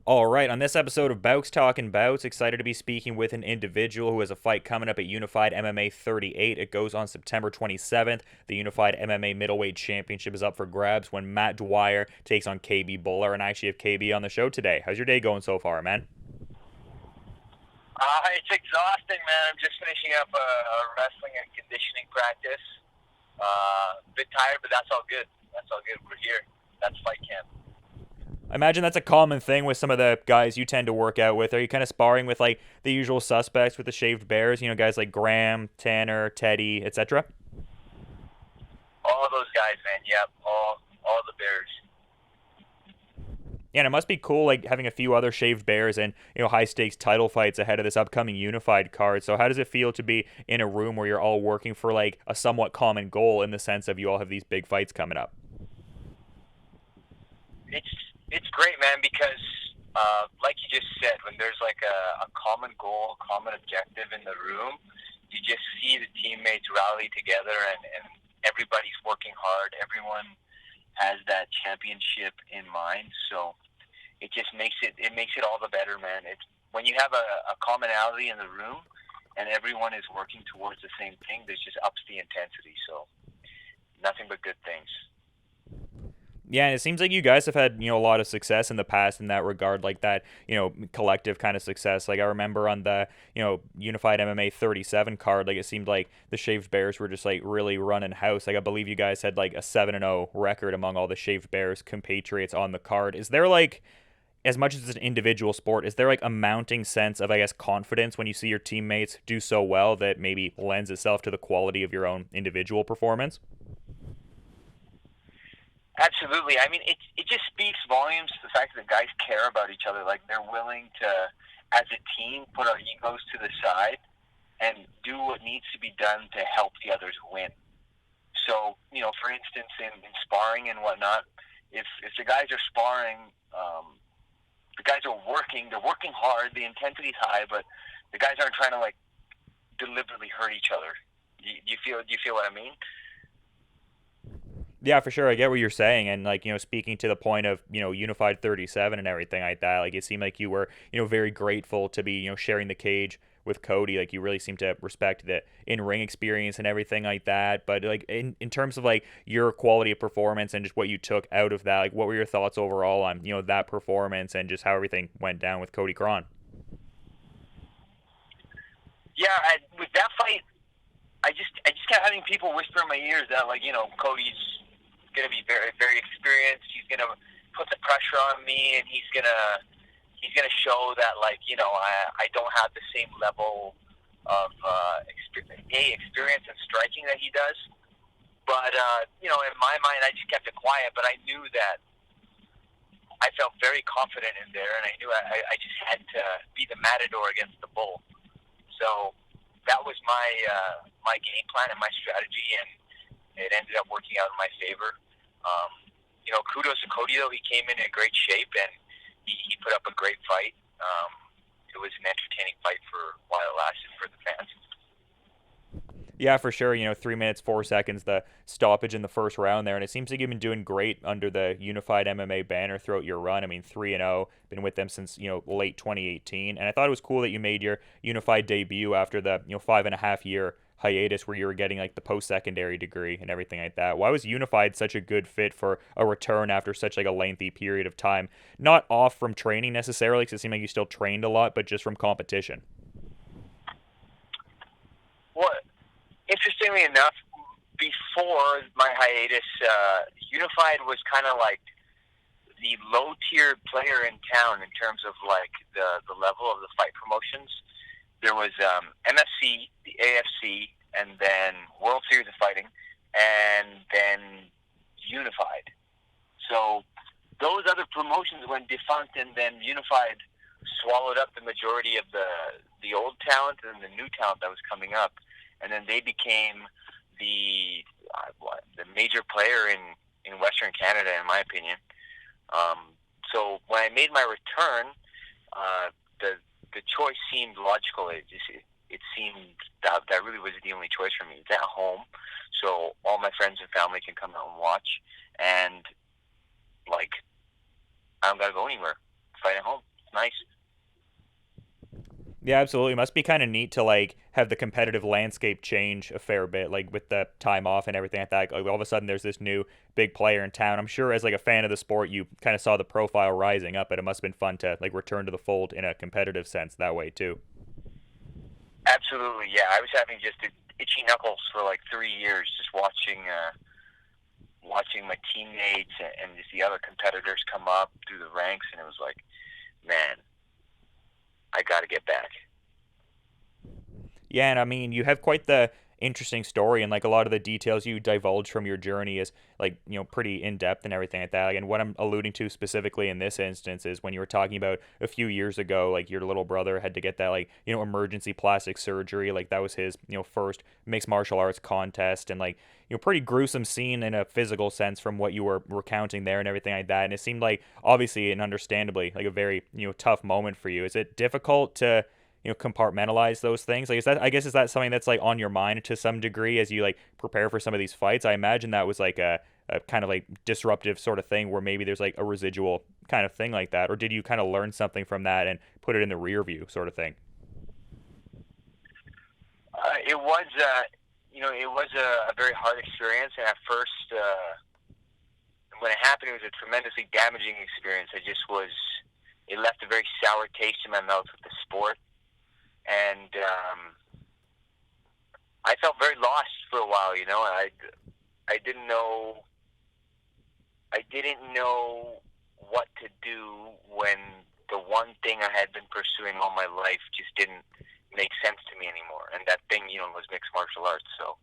All right, on this episode of Bouts Talking Bouts, excited to be speaking with an individual who has a fight coming up at Unified MMA 38. It goes on September 27th. The Unified MMA Middleweight Championship is up for grabs when Matt Dwyer takes on Bhullar, and I actually have KB on the show today. How's your day going so far, man? It's exhausting, man. I'm just finishing up a wrestling and conditioning practice. A bit tired, but that's all good. That's all good. We're here. That's fight camp. I imagine that's a common thing with some of the guys you tend to work out with. Are you kind of sparring with like the usual suspects with the shaved bears? You know, guys like Graham, Tanner, Teddy, etc. All those guys, man. Yep. All the bears. Yeah, and it must be cool like having a few other shaved bears and high stakes title fights ahead of this upcoming unified card. So how does it feel to be in a room where you're all working for like a somewhat common goal in the sense of you all have these big fights coming up? It's great, man, because like you just said, when there's like a common goal, common objective in the room, you just see the teammates rally together and everybody's working hard. Everyone has that championship in mind, so it just makes it all the better, man. It's when you have a commonality in the room and everyone is working towards the same thing, there's just ups the intensity. So nothing but good things. Yeah, and it seems like you guys have had, a lot of success in the past in that regard, like that, collective kind of success. Like I remember on the, Unified MMA 37 card, like it seemed like the Shaved Bears were just like really running house. Like I believe you guys had like a 7-0 record among all the Shaved Bears compatriots on the card. Is there like, as much as it's an individual sport, is there like a mounting sense of, I guess, confidence when you see your teammates do so well that maybe lends itself to the quality of your own individual performance? Absolutely. I mean, it just speaks volumes to the fact that the guys care about each other. Like, they're willing to, as a team, put our egos to the side and do what needs to be done to help the others win. So, for instance, in sparring and whatnot, if the guys are sparring, the guys are working, they're working hard, the intensity's high, but the guys aren't trying to, like, deliberately hurt each other. Do you feel what I mean? Yeah, for sure. I get what you're saying. And like, speaking to the point of, Unified 37 and everything like that, like it seemed like you were, very grateful to be, sharing the cage with Cody. Like you really seem to respect the in-ring experience and everything like that. But like in terms of like your quality of performance and just what you took out of that, like what were your thoughts overall on, that performance and just how everything went down with Cody Cron? Yeah, with that fight, I just kept having people whisper in my ears that, like, Cody's going to be very, very experienced. He's going to put the pressure on me, and he's going to show that, like, I don't have the same level of experience and striking that he does. But in my mind, I just kept it quiet. But I knew that I felt very confident in there, and I knew I just had to be the matador against the bull. So that was my game plan and my strategy, and it ended up working out in my favor. Kudos to Cody, though. He came in great shape, and he put up a great fight. It was an entertaining fight for while it lasted for the fans. Yeah, for sure. 3 minutes, 4 seconds, the stoppage in the first round there. And it seems like you've been doing great under the Unified MMA banner throughout your run. I mean, 3-0, been with them since, late 2018. And I thought it was cool that you made your Unified debut after the, 5.5 year hiatus where you were getting like the post-secondary degree and everything like that. Why was Unified such a good fit for a return after such like a lengthy period of time? Not off from training necessarily, because it seemed like you still trained a lot, but just from competition. Well, interestingly enough, before my hiatus, Unified was kind of like the low-tier player in town in terms of like the level of the fight promotions. There was MFC, the AFC, and then World Series of Fighting, and then Unified. So those other promotions went defunct, and then Unified swallowed up the majority of the old talent and the new talent that was coming up, and then they became the major player in Western Canada, in my opinion. So when I made my return, the choice seemed logical. It seemed that really was the only choice for me. It's at home, so all my friends and family can come out and watch, and like I don't gotta go anywhere. Fight at home. nice. Yeah, absolutely. It must be kind of neat to like have the competitive landscape change a fair bit, like with the time off and everything like that. Like all of a sudden, there's this new big player in town. I'm sure as like a fan of the sport, you kind of saw the profile rising up, and it must have been fun to like return to the fold in a competitive sense that way too. Absolutely, yeah. I was having just itchy knuckles for like 3 years, just watching my teammates and just the other competitors come up through the ranks, and it was like, man, I got to get back. Yeah, and I mean, you have quite the interesting story, and like a lot of the details you divulge from your journey is like pretty in depth and everything like that. Like, and what I'm alluding to specifically in this instance is when you were talking about a few years ago, like your little brother had to get that like emergency plastic surgery. Like that was his first mixed martial arts contest, and like pretty gruesome scene in a physical sense from what you were recounting there and everything like that. And it seemed like obviously and understandably like a very tough moment for you. Is it difficult to compartmentalize those things? Like, is that, I guess, is that something that's like on your mind to some degree as you like prepare for some of these fights? I imagine that was like a kind of like disruptive sort of thing where maybe there's like a residual kind of thing like that, or did you kind of learn something from that and put it in the rear view sort of thing? It was, it was a very hard experience, and at first, when it happened, it was a tremendously damaging experience. It left a very sour taste in my mouth with the sport, and I felt very lost for a while. I didn't know what to do when the one thing I had been pursuing all my life just didn't make sense to me anymore, and that thing was mixed martial arts. So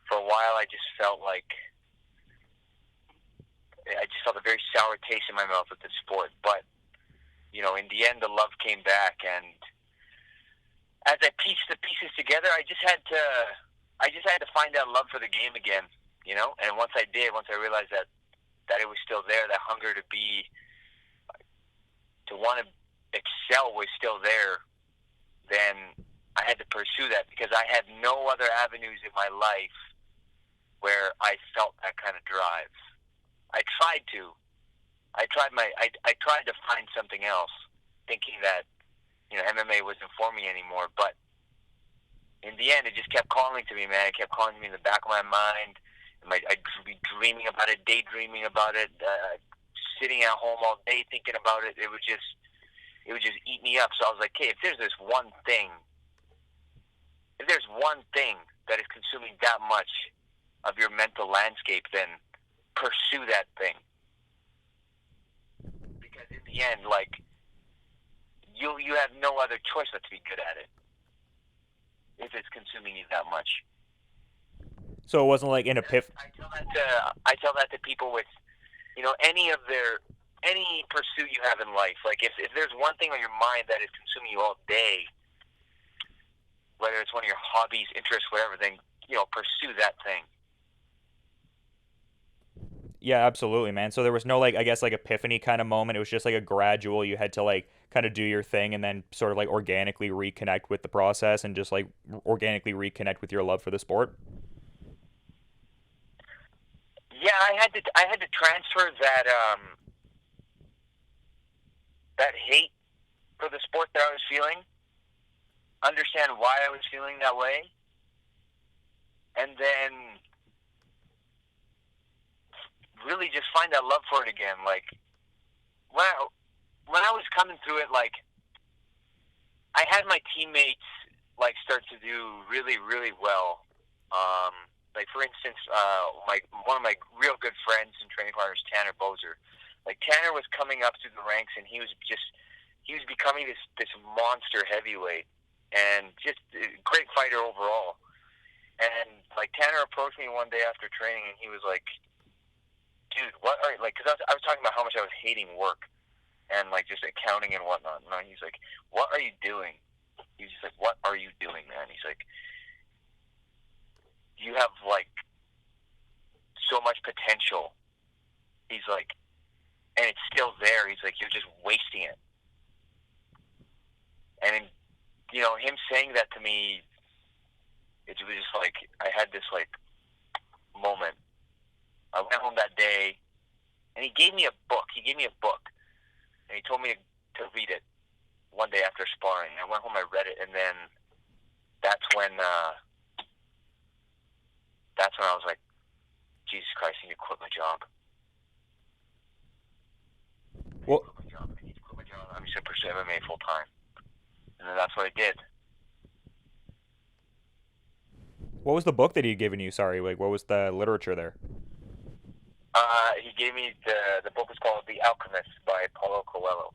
for a while, I just felt a very sour taste in my mouth with the sport, but in the end, the love came back, and as I pieced the pieces together, I just had to find that love for the game again, And once I did, once I realized that it was still there, that hunger to want to excel was still there, then I had to pursue that because I had no other avenues in my life where I felt that kind of drive. I tried to. I tried to find something else, thinking that MMA wasn't for me anymore. But in the end, it just kept calling to me, man. It kept calling to me in the back of my mind. I'd be dreaming about it, daydreaming about it, sitting at home all day thinking about it. It would just eat me up. So I was like, hey, if there's one thing that is consuming that much of your mental landscape, then pursue that thing. Because in the end, you have no other choice but to be good at it if it's consuming you that much. So it wasn't like an I tell that to people with any pursuit you have in life. Like if there's one thing on your mind that is consuming you all day, whether it's one of your hobbies, interests, whatever, then pursue that thing. Yeah, absolutely, man. So there was no like I guess like epiphany kind of moment. It was just like a gradual, you had to like kind of do your thing and then sort of like organically reconnect with the process and just like organically reconnect with your love for the sport. Yeah, I had to transfer that hate for the sport that I was feeling, understand why I was feeling that way, and then really just find that love for it again. Like when I was coming through it, like I had my teammates like start to do really, really well. Like for instance, one of my real good friends and training partners, Tanner Bozer. Like Tanner was coming up through the ranks, and he was becoming this monster heavyweight, and just a great fighter overall. And like Tanner approached me one day after training, and he was like, "Dude, what are like?" Because I was talking about how much I was hating work and like just accounting and whatnot. And he's like, "What are you doing?" He's just like, "What are you doing, man?" He's like, "You have like so much potential." He's like, "And it's still there." He's like, "You're just wasting it." And him saying that to me, it was just like I had this like moment. I went home that day, and he gave me a book. And he told me to read it. one day after sparring. I went home, I read it, and then that's when I was like, Jesus Christ, I need to quit my job. Well, I need to quit my job. I'm just going to pursue MMA full time. And then that's what I did. what was the book that he'd given you? Sorry, like what was the literature there? He gave me the book is called The Alchemist by Paulo Coelho.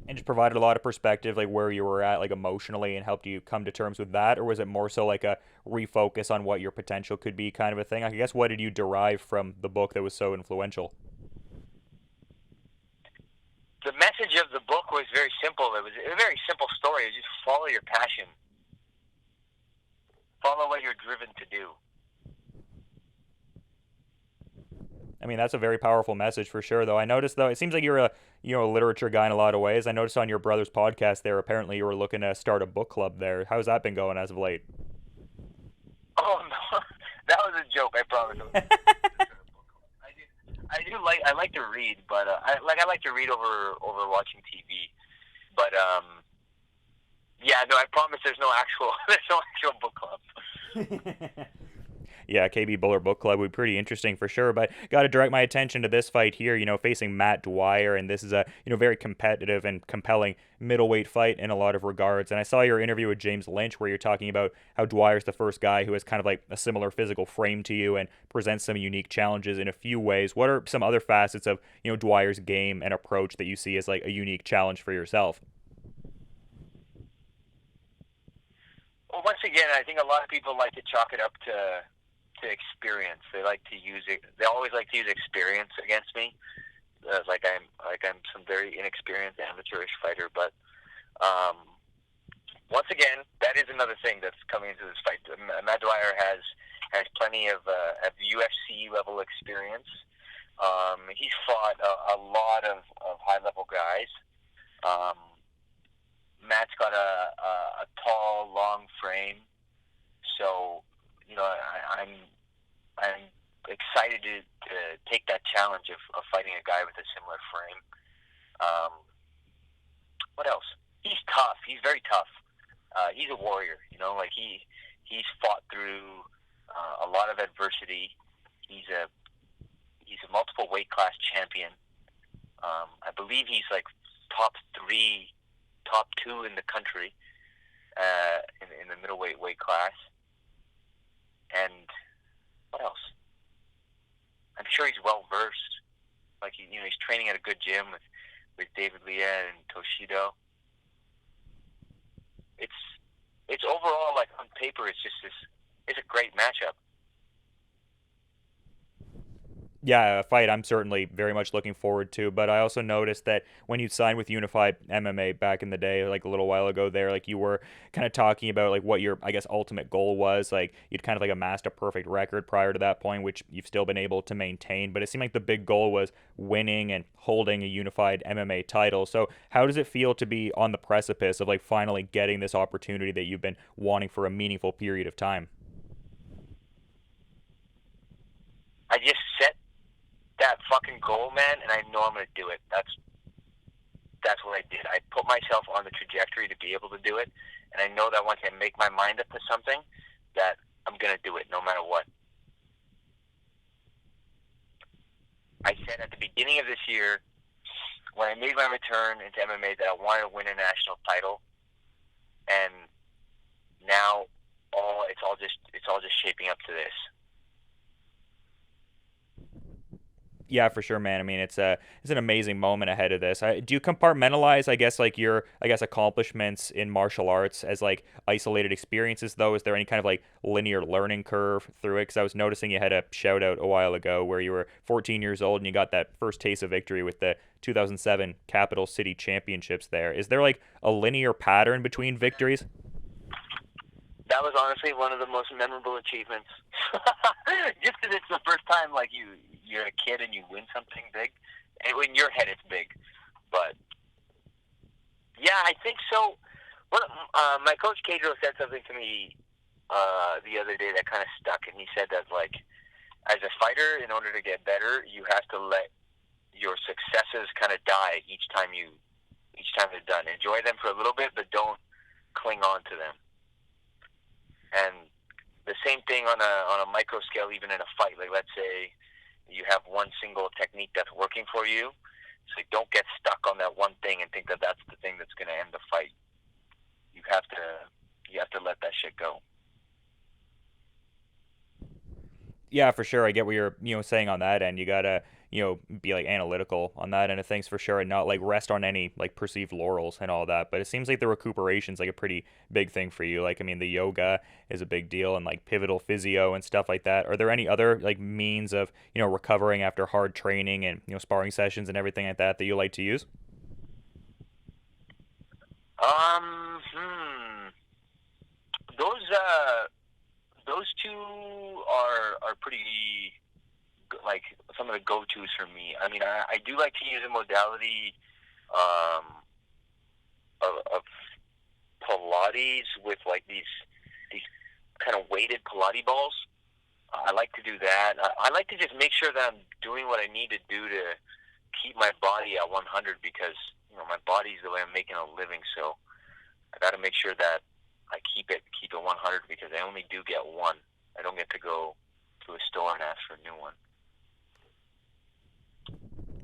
And just provided a lot of perspective, like where you were at, like emotionally, and helped you come to terms with that, or was it more so like a refocus on what your potential could be, kind of a thing? I guess what did you derive from the book that was so influential? The message of the book was very simple. It was a very simple story. It was just follow your passion. Follow what you're driven to do. I mean, that's a very powerful message for sure, though. I noticed, though, it seems like you're a a literature guy in a lot of ways. I noticed on your brother's podcast there, apparently you were looking to start a book club there. How's that been going as of late? Oh no, that was a joke. I promise. I like to read, but I like to read over watching TV. But yeah, no, I promise there's no actual book club. Yeah, KB Bhullar Book Club would be pretty interesting for sure. But got to direct my attention to this fight here. Facing Matt Dwyer, and this is a very competitive and compelling middleweight fight in a lot of regards. And I saw your interview with James Lynch where you're talking about how Dwyer's the first guy who has kind of like a similar physical frame to you and presents some unique challenges in a few ways. What are some other facets of Dwyer's game and approach that you see as like a unique challenge for yourself? Well, once again, I think a lot of people like to chalk it up to experience. They like to use it. They always like to use experience against me. Like I'm some very inexperienced amateurish fighter. But once again, that is another thing that's coming into this fight. Matt Dwyer has plenty of UFC level experience. He's fought a lot of high level guys. Matt's got a tall, long frame, so I'm excited to take that challenge of fighting a guy with a similar frame. What else? He's tough. He's very tough. He's a warrior. He's fought through a lot of adversity. He's a multiple weight class champion. I believe he's like top 2 in the country in the middleweight weight class. And what else? I'm sure he's well versed. Like he's training at a good gym with David Leah and Toshido. It's overall, like on paper, it's a great matchup. Yeah, a fight I'm certainly very much looking forward to. But I also noticed that when you signed with Unified MMA back in the day, like a little while ago there, like you were kind of talking about like what your, I guess, ultimate goal was. Like you'd kind of like amassed a perfect record prior to that point, which you've still been able to maintain. But it seemed like the big goal was winning and holding a Unified MMA title. So how does it feel to be on the precipice of like finally getting this opportunity that you've been wanting for a meaningful period of time? I just set that fucking goal, man, and I know I'm going to do it. That's what I did. I put myself on the trajectory to be able to do it, and I know that once I make my mind up to something, that I'm going to do it no matter what. I said at the beginning of this year, when I made my return into MMA, that I wanted to win a national title, and now it's all just shaping up to this. Yeah, for sure, man. I mean, it's an amazing moment ahead of this. Do you compartmentalize, I guess, like your, accomplishments in martial arts as like isolated experiences, though? Is there any kind of like linear learning curve through it? Because I was noticing you had a shout out a while ago where you were 14 years old and you got that first taste of victory with the 2007 Capital City Championships there. Is there like a linear pattern between victories? That was honestly one of the most memorable achievements. Just because it's the first time, like you're a kid and you win something big, and in your head it's big. But yeah, I think so. My coach Cadro said something to me the other day that kind of stuck, and he said that like as a fighter, in order to get better, you have to let your successes kind of die each time you each time they're done. Enjoy them for a little bit, but don't cling on to them. And the same thing on a micro scale, even in a fight. Like, let's say you have one single technique that's working for you. So don't get stuck on that one thing and think that that's the thing that's going to end the fight. You have to let that shit go. Yeah, for sure. I get what you're, saying on that end. You gotta, be like analytical on that end of things for sure, and not like rest on any like perceived laurels and all that. But it seems like the recuperation's like a pretty big thing for you. Like, I mean, the yoga is a big deal, and like pivotal physio and stuff like that. Are there any other like means of, recovering after hard training and sparring sessions and everything like that that you like to use? Um, hmm. Those those two are pretty like some of the go-tos for me. I mean, I do like to use a modality um, of Pilates with like these kind of weighted Pilates balls. I like to do that. I like to just make sure that I'm doing what I need to do to keep my body at 100 because my body's the way I'm making a living. So I got to make sure that I keep it 100 because I only do get one. I don't get to go to a store and ask for a new one.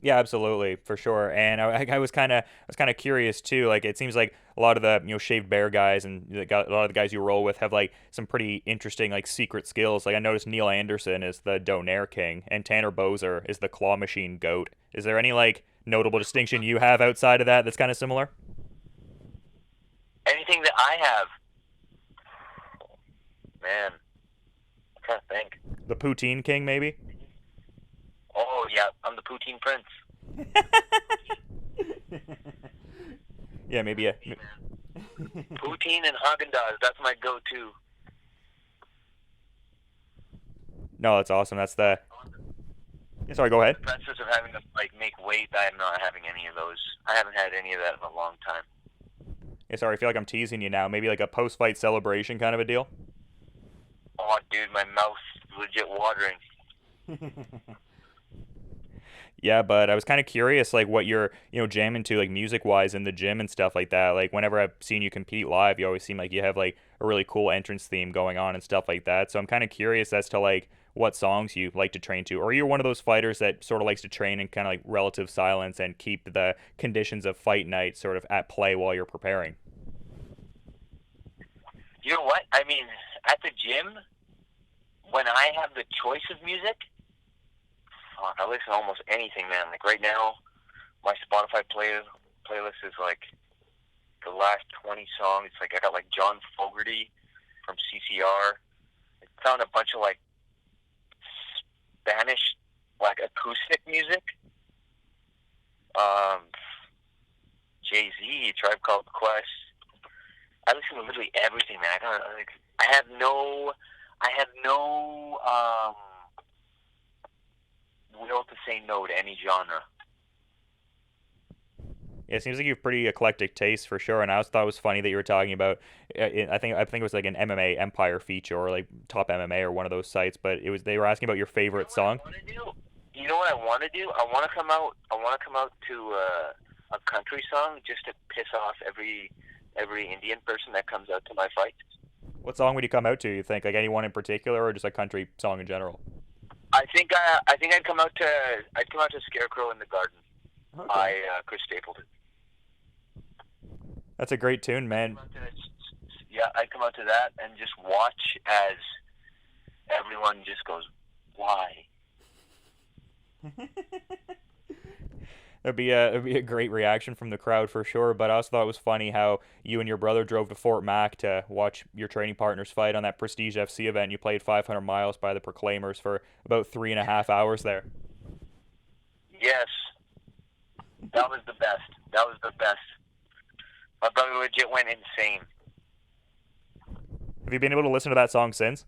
Yeah, absolutely, for sure. And I was kind of curious too. Like, it seems like a lot of the shaved bear guys and a lot of the guys you roll with have like some pretty interesting like secret skills. Like, I noticed Neil Anderson is the Donaire King and Tanner Bozer is the Claw Machine Goat. Is there any like notable distinction you have outside of that that's kind of similar? Anything that I have, man, I'm trying to think. The Poutine King, maybe? Oh yeah, I'm the Poutine Prince. Yeah, maybe a. Poutine and Haagen-Dazs, that's my go-to. No, that's awesome. That's the. Yeah, sorry, go ahead. The practice of having to like make weight, I'm not having any of those. I haven't had any of that in a long time. Yeah, sorry, I feel like I'm teasing you now. Maybe like a post-fight celebration kind of a deal. Oh, dude, my mouth's legit watering. Yeah, but I was kind of curious, like what you're, jamming to, like music wise in the gym and stuff like that. Like whenever I've seen you compete live, you always seem like you have like a really cool entrance theme going on and stuff like that. So I'm kind of curious as to like what songs you like to train to, or you're one of those fighters that sort of likes to train in kind of like relative silence and keep the conditions of fight night sort of at play while you're preparing. You know what? I mean, at the gym, when I have the choice of music, fuck, I listen to almost anything, man. Like right now, my Spotify playlist is like the last 20 songs. It's like I got like John Fogerty from CCR. I found a bunch of like Spanish like acoustic music. Jay-Z, Tribe Called Quest. I listen to literally everything, man. I have no will to say no to any genre. Yeah, it seems like you have pretty eclectic taste for sure. And I always thought it was funny that you were talking about. I think it was like an MMA Empire feature or like Top MMA or one of those sites. But it was they were asking about your favorite song. You know what I want to do? I want to come out. I want to come out to a country song just to piss off every Indian person that comes out to my fights. What song would you come out to? You think like anyone in particular, or just a country song in general? I think I'd come out to Scarecrow in the Garden. Okay. Chris Stapleton. That's a great tune, man. Yeah, I'd come out to that and just watch as everyone just goes, "Why?" It'd be a great reaction from the crowd for sure. But I also thought it was funny how you and your brother drove to Fort Mac to watch your training partners fight on that Prestige FC event. You played 500 miles by the Proclaimers for about 3.5 hours there. Yes, that was the best. That was the best. My brother legit went insane. Have you been able to listen to that song since?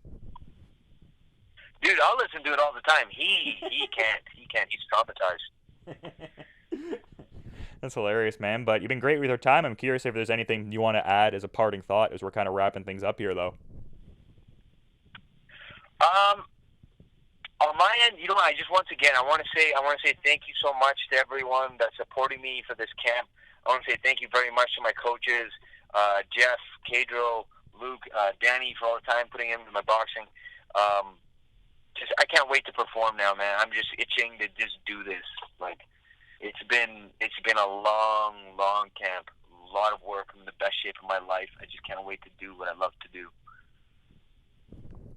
Dude, I'll listen to it all the time. He can't. He can't. He's traumatized. That's hilarious, man. But you've been great with your time. I'm curious if there's anything you want to add as a parting thought as we're kind of wrapping things up here, though. On my And I just once again I want to say thank you so much to everyone that's supporting me for this camp. I want to say thank you very much to my coaches, Jeff, Cadro, Luke, Danny, for all the time putting into my boxing. I can't wait to perform now, man. I'm just itching to just do this. Like, it's been a long camp, a lot of work. I'm in the best shape of my life. I just can't wait to do what I love to do.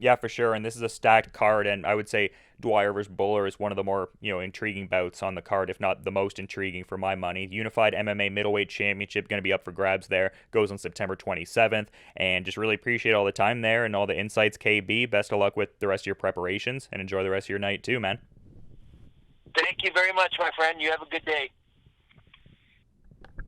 Yeah, for sure. And this is a stacked card, and I would say Dwyer versus Bhullar is one of the more intriguing bouts on the card, if not the most intriguing for my money. Unified MMA Middleweight Championship going to be up for grabs there. Goes on September 27th, and just really appreciate all the time there and all the insights, KB. Best of luck with the rest of your preparations, and enjoy the rest of your night too, man. Thank you very much, my friend. You have a good day.